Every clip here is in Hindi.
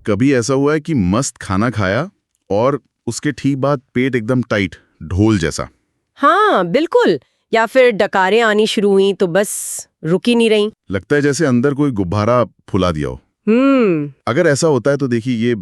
कभी ऐसा हुआ है कि मस्त खाना खाया और उसके ठीक बाद पेट एकदम टाइट, ढोल जैसा? हाँ बिल्कुल। या फिर डकारें आनी शुरू हुई तो बस रुक ही नहीं रही। लगता है जैसे अंदर कोई गुब्बारा फुला दिया हो। अगर ऐसा होता है तो देखिए, ये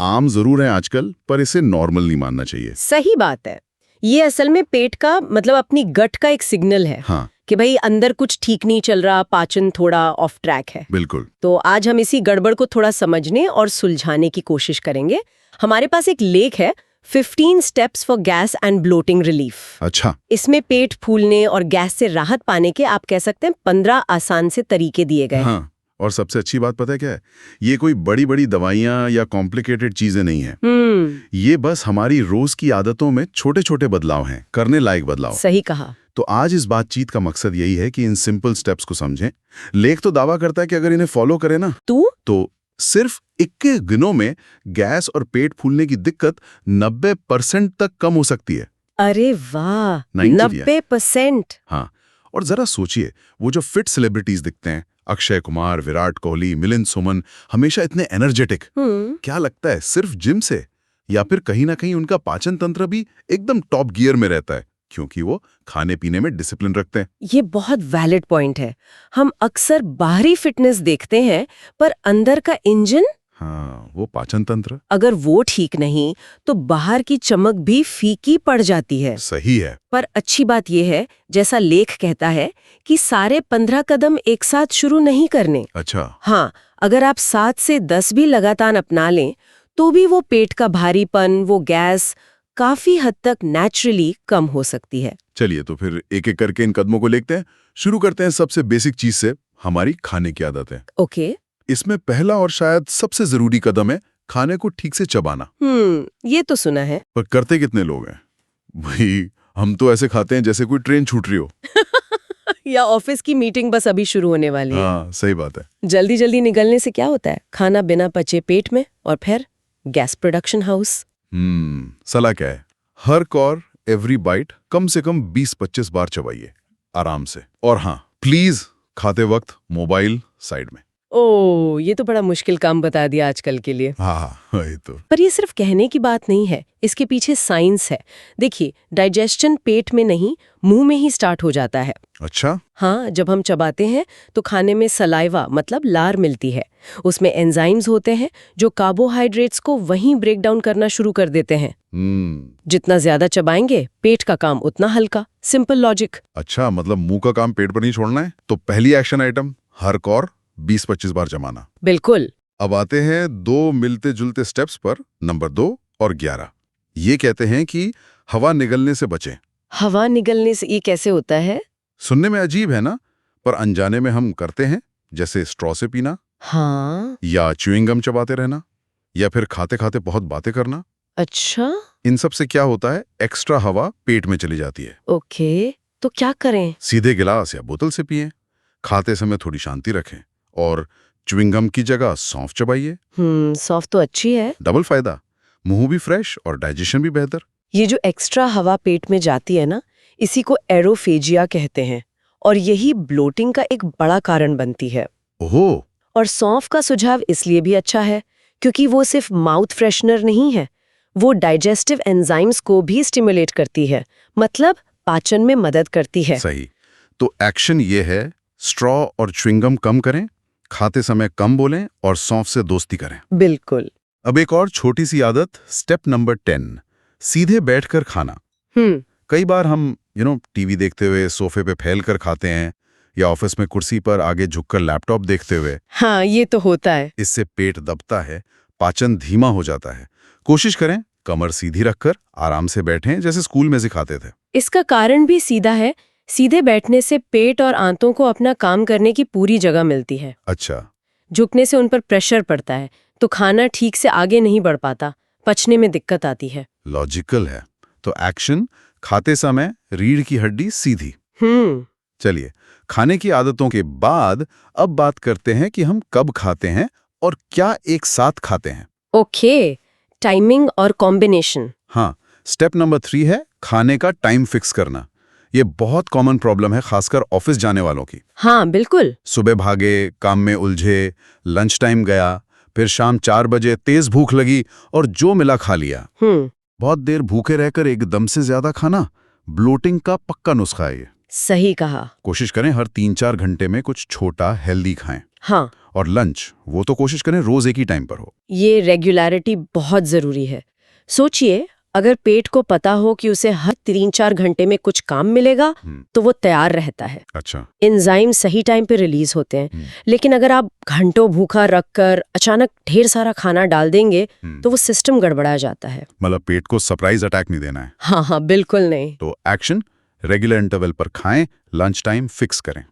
आम जरूर है आजकल, पर इसे नॉर्मल नहीं मानना चाहिए। सही बात है। ये असल में पेट का मतलब अपनी गट का एक सिग्नल है। हाँ, कि भाई अंदर कुछ ठीक नहीं चल रहा, पाचन थोड़ा ऑफ ट्रैक है। बिल्कुल। तो आज हम इसी गड़बड़ को थोड़ा समझने और सुलझाने की कोशिश करेंगे। हमारे पास एक लेख है 15 steps for gas and bloating relief. अच्छा। इसमें पेट फूलने और गैस से राहत पाने के आप कह सकते हैं 15 आसान से तरीके दिए गए। हाँ, और सबसे अच्छी बात पता है क्या है? ये कोई बड़ी बड़ी दवाइयाँ या कॉम्प्लिकेटेड चीजें नहीं है। ये बस हमारी रोज की आदतों में छोटे छोटे बदलाव हैं, करने लायक बदलाव। सही कहा। तो आज इस बातचीत का मकसद यही है कि इन सिंपल स्टेप्स को समझें। लेख तो दावा करता है कि अगर इन्हें फॉलो करें ना तो सिर्फ 21 दिनों में गैस और पेट फूलने की दिक्कत 90% तक कम हो सकती है। अरे वाह, 90%। हाँ, और जरा सोचिए, वो जो फिट सेलिब्रिटीज दिखते हैं, अक्षय कुमार, विराट कोहली, मिलिंद सोमन, हमेशा इतने एनर्जेटिक, क्या लगता है सिर्फ जिम से? या फिर कहीं ना कहीं उनका पाचन तंत्र भी एकदम टॉप गियर में रहता है, क्योंकि वो खाने पीने में डिसिप्लिन रखते हैं। ये बहुत वैलिड पॉइंट है। हम अक्सर बाहरी फिटनेस देखते हैं, पर अंदर का इंजन, हाँ, वो पाचन तंत्र, अगर वो ठीक नहीं तो बाहर की चमक भी फीकी पड़ जाती है। सही है। पर अच्छी बात यह है, जैसा लेख कहता है, कि सारे 15 कदम एक साथ शुरू नहीं करने। अच्छा। हाँ, अगर आप 7 से 10 भी लगातार अपना लें तो भी वो पेट का भारीपन, वो गैस काफी हद तक नेचुरली कम हो सकती है। चलिए तो फिर एक एक करके इन कदमों को देखते हैं। शुरू करते हैं सबसे बेसिक चीज से, हमारी खाने की आदत है। ओके। इसमें पहला और शायद सबसे जरूरी कदम है खाने को ठीक से चबाना। ये तो सुना है। पर करते कितने लोग हैं भाई? हम तो ऐसे खाते हैं जैसे कोई ट्रेन छूट रही हो। या ऑफिस की मीटिंग बस अभी शुरू होने वाली है। हाँ, सही बात है। जल्दी जल्दी निगलने से क्या होता है, खाना बिना पचे पेट में और फिर गैस प्रोडक्शन हाउस। सलाह क्या है? हर कौर, एवरी बाइट कम से कम 20-25 बार चबाइए आराम से। और हाँ, प्लीज खाते वक्त मोबाइल साइड में। ओह, ये तो बड़ा मुश्किल काम बता दिया आजकल के लिए। हाँ, ये तो। पर ये सिर्फ कहने की बात नहीं है, इसके पीछे साइंस है। देखिए, डाइजेशन पेट में नहीं, मुंह में ही स्टार्ट हो जाता है। अच्छा। हाँ, जब हम चबाते हैं तो खाने में सलाइवा मतलब लार मिलती है। उसमें एंजाइम्स होते हैं जो कार्बोहाइड्रेट्स को वहीं ब्रेक डाउन करना शुरू कर देते हैं। जितना ज्यादा चबाएंगे, पेट का काम उतना हल्का। Simple logic. अच्छा, मतलब मुंह का काम पेट पर नहीं छोड़ना है। तो पहली एक्शन आइटम, हर कौर 20-25 बार जमाना। बिल्कुल। अब आते हैं 2 मिलते जुलते स्टेप्स पर, नंबर 2 और 11। ये कहते हैं कि हवा निगलने से बचें। हवा निगलने से ये कैसे होता है? सुनने में अजीब है ना, पर अनजाने में हम करते हैं, जैसे स्ट्रॉ से पीना। हाँ। या च्युइंग गम चबाते रहना, या फिर खाते खाते बहुत बातें करना। अच्छा। इन सब से क्या होता है, एक्स्ट्रा हवा पेट में चली जाती है। ओके, तो क्या करें? सीधे गिलास या बोतल से पिएं। खाते समय थोड़ी शांति रखें और च्युइंग गम की जगह सौंफ चबाइए। सौंफ तो अच्छी है। डबल फायदा, मुंह भी फ्रेश और डाइजेशन भी बेहतर। ये जो एक्स्ट्रा हवा पेट में जाती है ना, इसी को एरोफेजिया कहते हैं, और यही ब्लोटिंग का एक बड़ा कारण बनती है। ओहो। और सौंफ का सुझाव इसलिए भी अच्छा है क्योंकि वो सिर्फ माउथ फ्रेशनर नहीं है, वो डाइजेस्टिव एंजाइम्स को भी स्टिमुलेट करती है, मतलब पाचन में मदद करती है। सही। तो एक्शन ये है, स्ट्रॉ और च्युइंग गम कम करें, खाते समय कम बोलें और सौंफ से दोस्ती करें। बिल्कुल। अब एक और छोटी सी आदत, स्टेप नंबर 10, सीधे बैठकर खाना। कई बार हम टीवी देखते हुए सोफे पे फैल कर खाते हैं, या ऑफिस में कुर्सी पर आगे झुककर लैपटॉप देखते हुए। हाँ, ये तो होता है। इससे पेट दबता है, पाचन धीमा हो जाता है। कोशिश करें कमर सीधी रखकर आराम से बैठें, जैसे स्कूल में सिखाते थे। इसका कारण भी सीधा है। सीधे बैठने से पेट और आंतों को अपना काम करने की पूरी जगह मिलती है। अच्छा। झुकने से उन पर प्रेशर पड़ता है, तो खाना ठीक से आगे नहीं बढ़ पाता, पचने में दिक्कत आती है। लॉजिकल है। तो एक्शन, खाते समय रीढ़ की हड्डी सीधी। चलिए, खाने की आदतों के बाद अब बात करते हैं कि हम कब खाते हैं और क्या एक साथ खाते हैं। ओके, टाइमिंग और कॉम्बिनेशन। हाँ, स्टेप नंबर 3 है खाने का टाइम फिक्स करना। ये बहुत कॉमन प्रॉब्लम है, खासकर ऑफिस जाने वालों की। हाँ बिल्कुल। सुबह भागे, काम में उलझे, लंच टाइम गया, फिर शाम 4 बजे तेज भूख लगी और जो मिला खा लिया। बहुत देर भूखे रहकर एकदम से ज्यादा खाना ब्लोटिंग का पक्का नुस्खा है ये। सही कहा। कोशिश करें हर 3-4 घंटे में कुछ छोटा हेल्दी खाएं। हाँ, और लंच वो तो कोशिश करें रोज एक ही टाइम पर हो। ये रेगुलरिटी बहुत जरूरी है। सोचिए, अगर पेट को पता हो कि उसे हर 3-4 घंटे में कुछ काम मिलेगा तो वो तैयार रहता है। अच्छा। एंजाइम सही टाइम पे रिलीज होते हैं। लेकिन अगर आप घंटों भूखा रखकर अचानक ढेर सारा खाना डाल देंगे तो वो सिस्टम गड़बड़ा जाता है। मतलब पेट को सरप्राइज अटैक नहीं देना है। हाँ, बिल्कुल नहीं। तो एक्शन, रेगुलर इंटरवल पर खाएं, लंच टाइम फिक्स करें।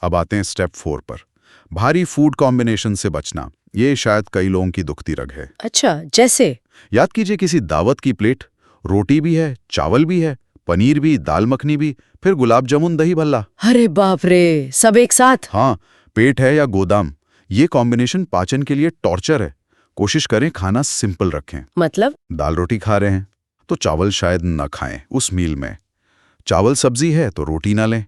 अब आते हैं स्टेप 4 पर, भारी फूड कॉम्बिनेशन से बचना। ये शायद कई लोगों की दुखती रग है। अच्छा, जैसे? याद कीजिए किसी दावत की प्लेट, रोटी भी है, चावल भी है, पनीर भी, दाल मखनी भी, फिर गुलाब जामुन दही भल्ला। अरे बाप रे, सब एक साथ? हाँ, पेट है या गोदाम, ये कॉम्बिनेशन पाचन के लिए टॉर्चर है। कोशिश करें खाना सिंपल रखें। मतलब? दाल रोटी खा रहे हैं तो चावल शायद न खाएं उस मील में। चावल सब्जी है तो रोटी ना लें।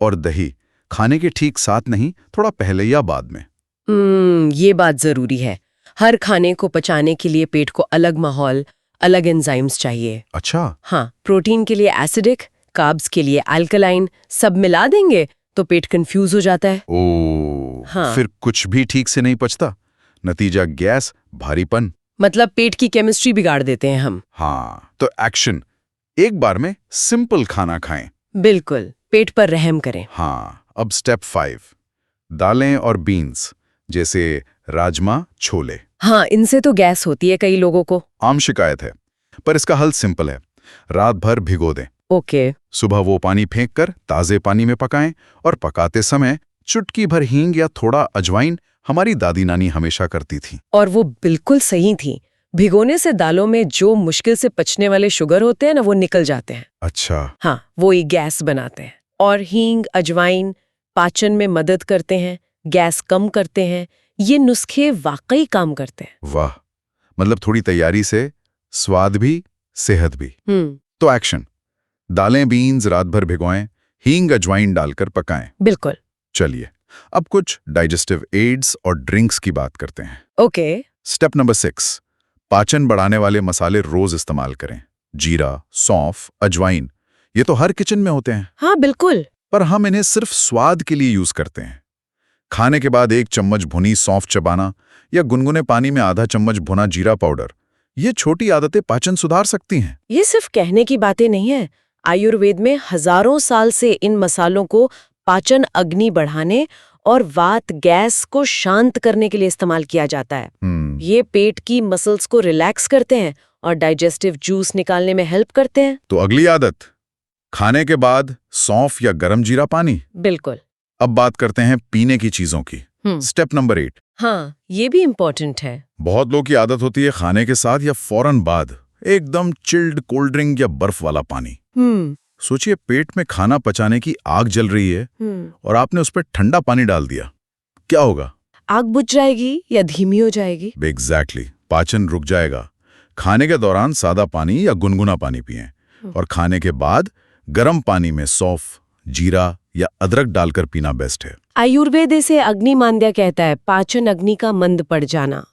और दही खाने के ठीक साथ नहीं, थोड़ा पहले या बाद में। ये बात जरूरी है। हर खाने को पचाने के लिए पेट को अलग माहौल, अलग एंजाइम्स चाहिए। अच्छा। हाँ, प्रोटीन के लिए एसिडिक, कार्ब्स के लिए अल्कलाइन, सब मिला देंगे तो पेट कंफ्यूज हो जाता है। हाँ। फिर कुछ भी ठीक से नहीं पचता, नतीजा गैस, भारीपन। मतलब पेट की केमिस्ट्री बिगाड़ देते हैं हम। हाँ, तो एक्शन, एक बार में सिंपल खाना खाएं। बिल्कुल, पेट पर रहम करें। हाँ, अब स्टेप 5, दालें और बीन्स जैसे राजमा, छोले। हाँ, इनसे तो गैस होती है कई लोगों को। आम शिकायत है, पर इसका हल सिंपल है। रात भर भिगो दें। ओके। सुबह वो पानी फेंक कर ताजे पानी में पकाएं और पकाते समय चुटकी भर हींग या थोड़ा अजवाइन हमारी दादी नानी हमेशा करती थी। और वो बिल्कुल सही थी। भिगोने से दालों में जो मुश्किल से पचने वाले शुगर होते हैं ना, वो निकल जाते हैं। अच्छा। हाँ, वो ही गैस बनाते हैं। और हींग, अजवाइन पाचन में मदद करते हैं, गैस कम करते हैं। ये नुस्खे वाकई काम करते हैं। वाह, मतलब थोड़ी तैयारी से स्वाद भी, सेहत भी। तो एक्शन, दालें बीन्स रात भर भिगोएं, हींग अजवाइन डालकर पकाएं। बिल्कुल। चलिए, अब कुछ डाइजेस्टिव एड्स और ड्रिंक्स की बात करते हैं। ओके। स्टेप नंबर 6, पाचन बढ़ाने वाले मसाले रोज इस्तेमाल करें। जीरा, सौंफ, अजवाइन, ये तो हर किचन में होते हैं। हाँ, बिल्कुल। पर हम इन्हें सिर्फ स्वाद के लिए यूज करते हैं। खाने के बाद 1 चम्मच भुनी सौंफ चबाना या गुनगुने पानी में आधा चम्मच भुना जीरा पाउडर, ये छोटी आदतें पाचन सुधार सकती हैं। ये सिर्फ कहने की बातें नहीं है। आयुर्वेद में हजारों साल से इन मसालों को पाचन अग्नि बढ़ाने और वात गैस को शांत करने के लिए इस्तेमाल किया जाता है। ये पेट की मसल्स को रिलैक्स करते हैं और डाइजेस्टिव जूस निकालने में हेल्प करते हैं। तो अगली आदत, खाने के बाद सौंफ या गरम जीरा पानी। बिल्कुल। अब बात करते हैं पीने की चीजों की। Step number 8। हाँ, ये भी इम्पोर्टेंट है। बहुत लोगों की आदत होती है खाने के साथ या फौरन बाद एकदम चिल्ड कोल्ड ड्रिंक या बर्फ वाला पानी। सोचिए, पेट में खाना पचाने की आग जल रही है और आपने उस पर ठंडा पानी डाल दिया, क्या होगा? आग बुझ जाएगी या धीमी हो जाएगी? एग्जैक्टली, पाचन रुक जाएगा। खाने के दौरान सादा पानी या गुनगुना पानी पिएं और खाने के बाद गर्म पानी में सौंफ, जीरा या अदरक डालकर पीना बेस्ट है। आयुर्वेद इसे अग्नि मांद्य कहता है, पाचन अग्नि का मंद पड़ जाना।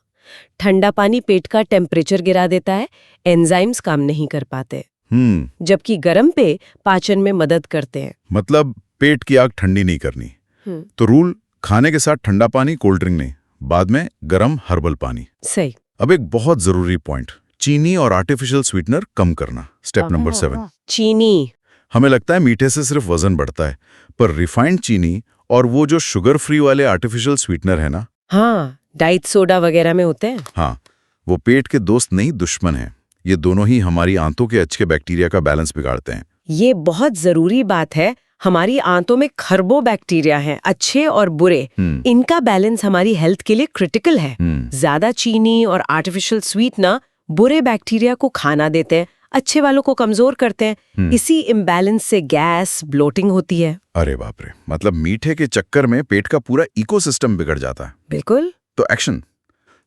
ठंडा पानी पेट का टेम्परेचर गिरा देता है, एंजाइम्स काम नहीं कर पाते। जबकि गर्म पे पाचन में मदद करते हैं। मतलब पेट की आग ठंडी नहीं करनी। तो रूल, खाने के साथ ठंडा पानी, कोल्ड ड्रिंक नहीं, बाद में गर्म हर्बल पानी। सही। अब एक बहुत जरूरी पॉइंट, चीनी और आर्टिफिशियल स्वीटनर कम करना। Step number 7। चीनी। हमें लगता है मीठे से सिर्फ वजन बढ़ता है, पर रिफाइंड चीनी और वो जो शुगर फ्री वाले आर्टिफिशियल स्वीटनर है ना, हाँ, डाइट सोडा वगैरह में होते हैं। हाँ, वो पेट के दोस्त नहीं, दुश्मन है। ये दोनों ही हमारी आंतों के अच्छे बैक्टीरिया का बैलेंस बिगाड़ते हैं। ये बहुत जरूरी बात है। हमारी आंतों में खरबों बैक्टीरिया हैं, अच्छे और बुरे। इनका बैलेंस हमारी हेल्थ के लिए क्रिटिकल है। ज्यादा चीनी और आर्टिफिशियल स्वीटनर बुरे बैक्टीरिया को खाना देते हैं, अच्छे वालों को कमजोर करते हैं। इसी इम्बैलेंस से गैस, ब्लोटिंग होती है। अरे बाप रे, मतलब मीठे के चक्कर में पेट का पूरा इकोसिस्टम बिगड़ जाता है। बिल्कुल। तो एक्शन,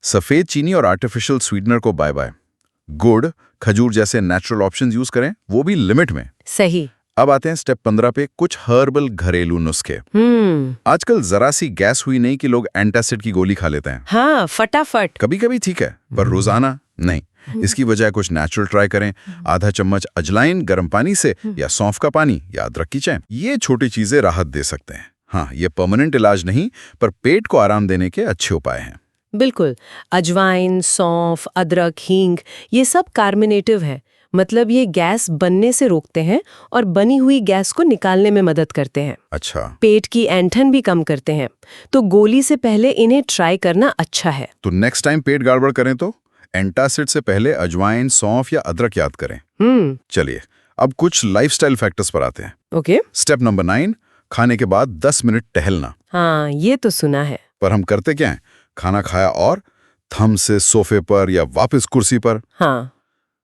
सफेद चीनी और आर्टिफिशियल स्वीटनर को बाय बाय। गुड़, खजूर जैसे नेचुरल ऑप्शंस यूज करें, वो भी लिमिट में। सही। अब आते हैं स्टेप 15 पे, कुछ हर्बल घरेलू नुस्खे। आजकल जरा सी गैस हुई नहीं कि लोग एंटासिड की गोली खा लेते हैं। हाँ, फटाफट। कभी कभी ठीक है, पर रोजाना नहीं। इसकी वजह कुछ नेचुरल ट्राई करें। आधा चम्मच अजवाइन गर्म पानी से, या सौंफ का पानी, या अदरक की चाय। ये छोटी चीजें राहत दे सकते हैं। हाँ, ये परमानेंट इलाज नहीं, पर पेट को आराम देने के अच्छे उपाय हैं। बिल्कुल। अजवाइन, सौंफ, अदरक, हींग, ये सब कार्बोनेटिव है। मतलब ये गैस बनने से रोकते हैं और बनी हुई गैस को निकालने में मदद करते हैं। अच्छा, पेट की ऐंठन भी कम करते हैं। तो गोली से पहले इन्हें ट्राई करना अच्छा है। तो नेक्स्ट टाइम पेट गड़बड़ करें तो एंटासिड से पहले अजवाइन, सौंफ या अदरक याद करें। चलिए, अब कुछ लाइफस्टाइल फैक्टर्स पर आते हैं। ओके। स्टेप नंबर 9, खाने के बाद 10 मिनट टहलना। हाँ, ये तो सुना है। पर हम करते क्या हैं? खाना खाया और थम से सोफे पर या वापस कुर्सी पर। हाँ,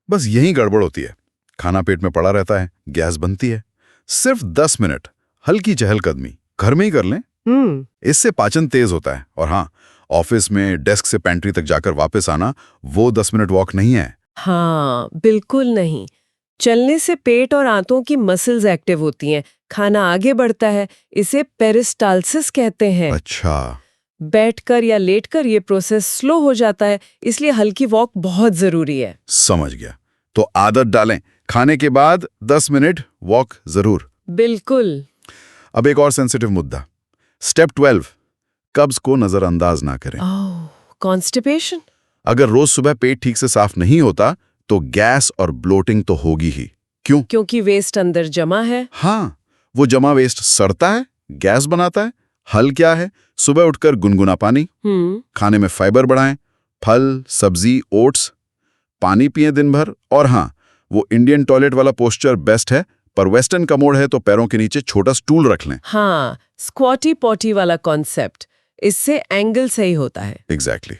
बस यही गड़बड़ होती है। खाना पेट में पड़ा रहता है, गैस बनती है। सिर्फ 10 मिनट हल्की चहलकदमी घर में ही कर लें। इससे पाचन तेज होता है। और हाँ, ऑफिस में डेस्क से पेंट्री तक जाकर वापस आना, वो 10 मिनट वॉक नहीं है। हाँ, बिल्कुल नहीं। चलने से पेट और आंतों की मसल्स एक्टिव होती हैं, खाना आगे बढ़ता है। इसे पेरिस्टाल्सिस कहते हैं। अच्छा, बैठकर या लेटकर ये प्रोसेस स्लो हो जाता है, इसलिए हल्की वॉक बहुत जरूरी है। समझ गया। तो आदत डालें, खाने के बाद 10 मिनट वॉक जरूर। बिल्कुल। अब एक और सेंसिटिव मुद्दा, स्टेप 12, कब्ज को नजरअंदाज ना करें। कॉन्स्टिपेशन। अगर रोज सुबह पेट ठीक से साफ नहीं होता तो गैस और ब्लोटिंग तो होगी ही। क्यों? क्योंकि वेस्ट अंदर जमा है। हाँ, वो जमा वेस्ट सड़ता है, गैस बनाता है। हल क्या है? सुबह उठकर गुनगुना पानी, खाने में फाइबर बढ़ाएं, फल, सब्जी, ओट्स, पानी पिएं दिन भर। और हाँ, वो इंडियन टॉयलेट वाला पोस्चर बेस्ट है, पर वेस्टर्न कमोड है तो पैरों के नीचे छोटा स्टूल रख लें। हाँ, स्क्वाटी पॉटी वाला कॉन्सेप्ट, इससे एंगल सही होता है। एग्जैक्टली।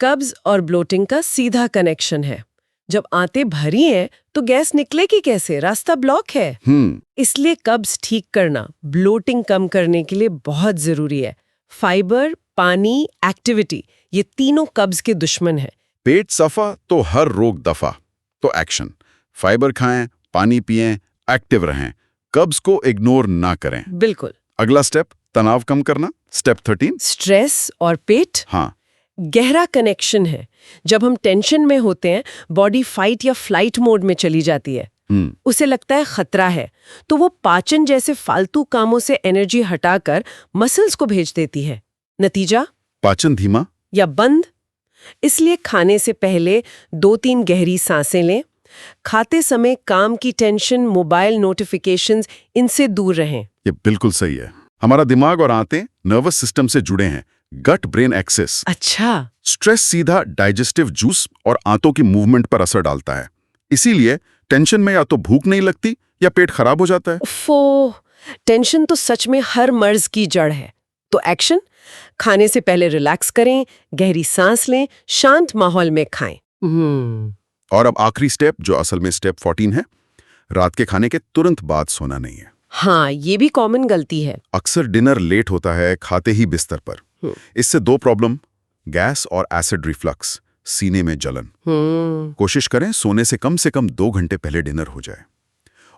कब्ज और ब्लोटिंग का सीधा कनेक्शन है। जब आंतें भरी हैं तो गैस निकलेगी कैसे? रास्ता ब्लॉक है। इसलिए कब्ज ठीक करना, ब्लोटिंग कम करने के लिए बहुत जरूरी है। फाइबर, पानी, एक्टिविटी, ये तीनों कब्ज के दुश्मन हैं। पेट सफा तो हर रोग दफा। तो एक्शन, फाइबर खाएं, पानी पिएं, एक्टिव रहें, कब्ज को इग्नोर ना करें। बिल्कुल। अगला स्टेप, तनाव कम करना। स्टेप 13, स्ट्रेस और पेट। हाँ, गहरा कनेक्शन है। जब हम टेंशन में होते हैं, बॉडी फाइट या फ्लाइट मोड में चली जाती है। उसे लगता है खतरा है, तो वो पाचन जैसे फालतू कामों से एनर्जी हटाकर मसल्स को भेज देती है। नतीजा, पाचन धीमा या बंद। इसलिए खाने से पहले 2-3 गहरी सांसें लें। खाते समय काम की टेंशन, मोबाइल नोटिफिकेशंस, इनसे दूर रहें। ये बिल्कुल सही है। हमारा दिमाग और आंतें नर्वस सिस्टम से जुड़े हैं, गट ब्रेन एक्सेस। अच्छा। स्ट्रेस सीधा डाइजेस्टिव जूस और आंतों की मूवमेंट पर असर डालता है। इसीलिए टेंशन में या तो भूख नहीं लगती या पेट खराब हो जाता है। टेंशन तो सच में हर मर्ज की जड़ है। तो एक्शन, खाने से पहले रिलैक्स करें, गहरी सांस लें, शांत माहौल में खाएं। और अब आखिरी स्टेप, जो असल में स्टेप 14 है, रात के खाने के तुरंत बाद सोना नहीं है। हाँ, ये भी कॉमन गलती है। अक्सर डिनर लेट होता है, खाते ही बिस्तर पर। इससे 2 प्रॉब्लम, गैस और एसिड रिफ्लक्स, सीने में जलन। कोशिश करें सोने से कम 2 घंटे पहले डिनर हो जाए।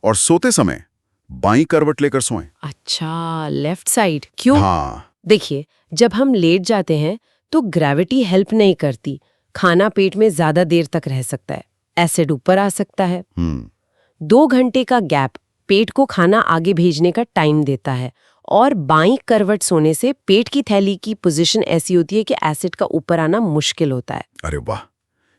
और सोते समय बाईं करवट लेकर सोएं। अच्छा, लेफ्ट साइड क्यों? हाँ, देखिए, जब हम लेट जाते हैं तो ग्रेविटी हेल्प नहीं करती। खाना पेट में ज्यादा देर तक रह सकता है, एसिड ऊपर आ सकता है। 2 घंटे का गैप पेट को खाना आगे भेजने का टाइम देता है। और बाईं करवट सोने से पेट की थैली की पोजीशन ऐसी होती है कि एसिड का ऊपर आना मुश्किल होता है। अरे वाह,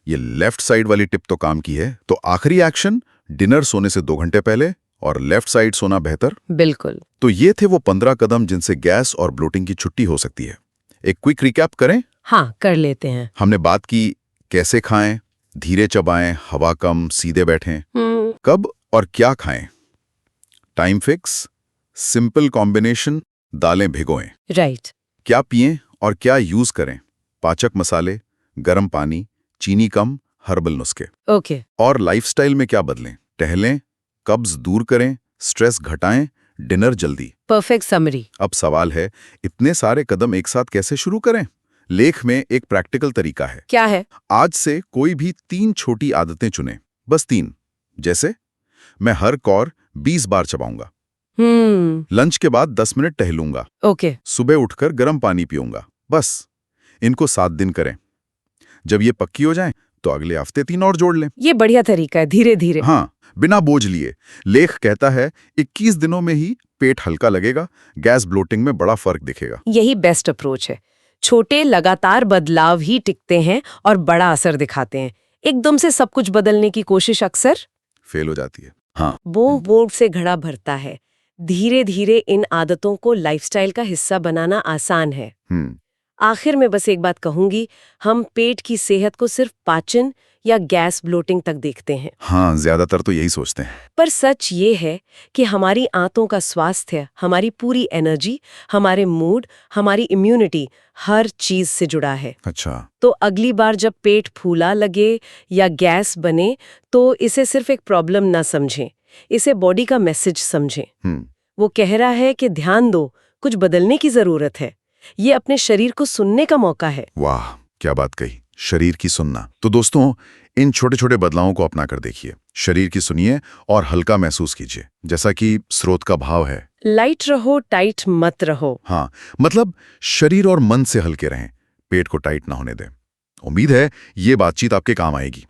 ये लेफ्ट साइड वाली टिप तो काम की है। तो आखिरी एक्शन, डिनर सोने से 2 घंटे पहले और लेफ्ट साइड सोना बेहतर। बिल्कुल। तो ये थे वो 15 कदम जिनसे गैस और ब्लोटिंग की छुट्टी हो सकती है। एक क्विक रिकैप करें? हाँ, कर लेते हैं। हमने बात की कैसे खाएं, धीरे चबाएं, हवा कम, सीधे बैठें। कब और क्या खाएं, टाइम फिक्स, सिंपल कॉम्बिनेशन, दालें भिगोएं। राइट। क्या पिएं और क्या यूज करें, पाचक मसाले, गर्म पानी, चीनी कम, हर्बल नुस्खे। ओके। और लाइफस्टाइल में क्या बदलें, टहलें, कब्ज दूर करें, स्ट्रेस घटाएं, डिनर जल्दी। Perfect summary. अब सवाल है, इतने सारे कदम एक साथ कैसे शुरू करें? लेख में एक प्रैक्टिकल तरीका है। क्या है? आज से कोई भी 3 छोटी आदतें चुनें, बस 3। जैसे, मैं हर कौर 20 बार चबाऊंगा। हम्म। लंच के बाद 10 मिनट टहलूंगा। ओके। सुबह उठकर गर्म पानी पीऊंगा। बस इनको 7 दिन करें। जब ये पक्की हो जाएं, तो अगले हफ्ते 3 और जोड़ लें। ये बढ़िया तरीका है, धीरे धीरे। हाँ, बिना बोझ लिए। लेख कहता है 21 दिनों में ही पेट हल्का लगेगा, गैस ब्लोटिंग में बड़ा फर्क दिखेगा। यही बेस्ट अप्रोच है। छोटे लगातार बदलाव ही टिकते हैं और बड़ा असर दिखाते हैं। एकदम से सब कुछ बदलने की कोशिश अक्सर फेल हो जाती है। हाँ, वो बोर्ड से घड़ा भरता है। धीरे धीरे इन आदतों को लाइफस्टाइल का हिस्सा बनाना आसान है। आखिर में बस एक बात कहूंगी, हम पेट की सेहत को सिर्फ पाचन या गैस ब्लोटिंग तक देखते हैं। हाँ, ज्यादातर तो यही सोचते हैं। पर सच ये है कि हमारी आंतों का स्वास्थ्य, हमारी पूरी एनर्जी, हमारे मूड, हमारी इम्यूनिटी, हर चीज से जुड़ा है। अच्छा। तो अगली बार जब पेट फूला लगे या गैस बने, तो इसे सिर्फ एक प्रॉब्लम ना समझें, इसे बॉडी का मैसेज समझें। वो कह रहा है कि ध्यान दो, कुछ बदलने की जरूरत है। ये अपने शरीर को सुनने का मौका है। वाह, क्या बात कही, शरीर की सुनना। तो दोस्तों, इन छोटे छोटे बदलावों को अपना कर देखिए। शरीर की सुनिए और हल्का महसूस कीजिए, जैसा कि स्रोत का भाव है, लाइट रहो, टाइट मत रहो। हाँ, मतलब शरीर और मन से हल्के रहें, पेट को टाइट ना होने दें। उम्मीद है ये बातचीत आपके काम आएगी।